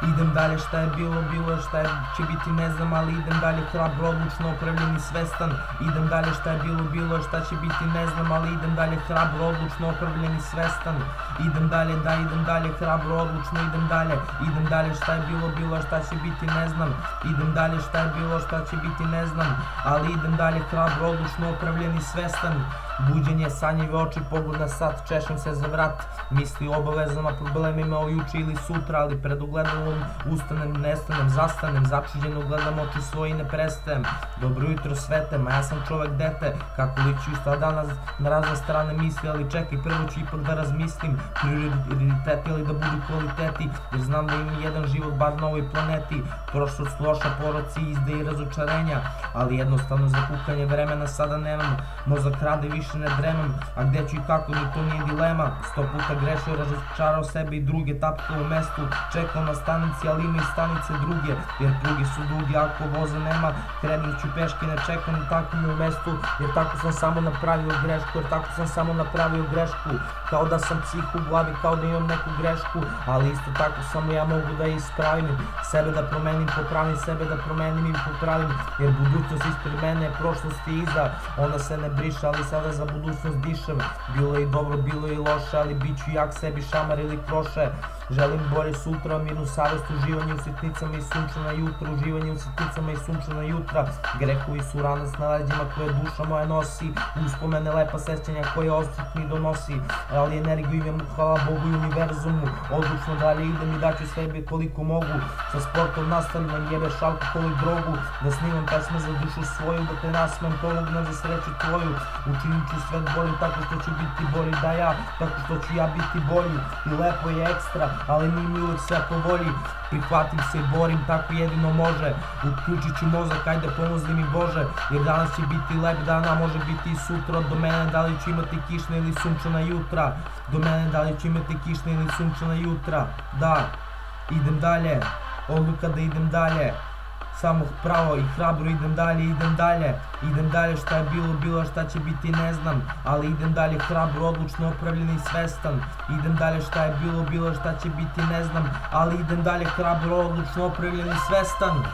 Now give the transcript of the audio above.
Idem dalje, šta je bilo, bilo, šta će biti ne znam, ali idem dalje, hrabro, odlučno, opravljen i svestan. Idem dalje, šta je bilo, bilo, šta će biti ne znam, ali idem dalje, hrabro, odlučno, opravljen i svestan. Idem dalje, da idem dalje, hrabro, odlučno, idem dalje, šta je bilo, bilo, šta će biti ne znam. Idem dalje, šta je bilo, šta će biti ne znam, ali idem dalje, hrabro, odlučno, opravljen i svestan. Buđenje, sanjive oči, pogled na sat, češem se za vrat. Misli o obavezama, problemima o juče ili sutra, ali pred ogledalom ustanem, nestanem, zastanem, začuđeno gledam oči svoje i ne prestajem. Dobro jutro svete, ma ja sam čovek dete, kako li ću ista danas na razne strane misli, ali čekaj, prvo ću ipak da razmislim, prioriteti ili da budu kvaliteti, jer znam da ima jedan život bar na ovoj planeti. Prošlost loša, poroci, izde i razočarenja, ali jednostavno za kukanje vremena sada nemam, mozak rade, više ne dremam, a gde ću i kako, ni to nije dilema. 100 puta grešio, razočarao sebe i druge, tapkao u mestu, čekao na stanici, ali ima i stanice druge, jer pruge su duge, ako voza nema, krenut ću peške, ne čekam ni tako u mestu, jer tako sam samo napravio grešku, kao da sam psih u glavi, kao da imam neku grešku, ali isto tako samo ja mogu da ispravim, sebe da promenim, popravim, sebe da promenim i popravim, jer budućnost ispred mene, prošlost je iza, ona se ne briše, ali sada za budućnost dišem. Bilo je i dobro, bilo je i loše, ali bit ću jak sebi šamar ili kroše. Želim bolje sutra, mirnu savest, uživanje u sitnicama i sunčana jutra, uživanje u sitnicama i sunčana jutra. Grehovi su ranac na leđima koje duša moja nosi, uspomene lepa sećanja koje osjet mi donosi, ali energiju imam, hvala Bogu i univerzumu. Odlučno dalje idem i daću sebe koliko mogu, sa sportom nastavljam, jebeš alkohol i drogu, da snimam pesme za dušu svoju, da te nasmem, pomognem za sreću tvoju. Učinit ću svet bolji tako što ću biti bolji da ja, tako što ću ja biti bolji. I lepo je ekstra, ali mi uvijek sve po volji. Prihvatim se i borim, tako jedino može. Uključit ću mozak, ajde pomozi mi Bože, jer danas će biti lep dan, a može biti i sutra. Do mene da li ću imati kišna ili sunčana jutra, do mene da li ću imati kišna ili sunčana jutra. Da, idem dalje, odluka da idem dalje, samo pravo i hrabro idem dalje, šta je bilo, bilo, šta će biti ne znam, ali idem dalje, hrabro, odlučno, opravljen i svestan. Idem dalje, šta je bilo, bilo, šta će biti ne znam, ali idem dalje, hrabro, odlučno, opravljen i svestan.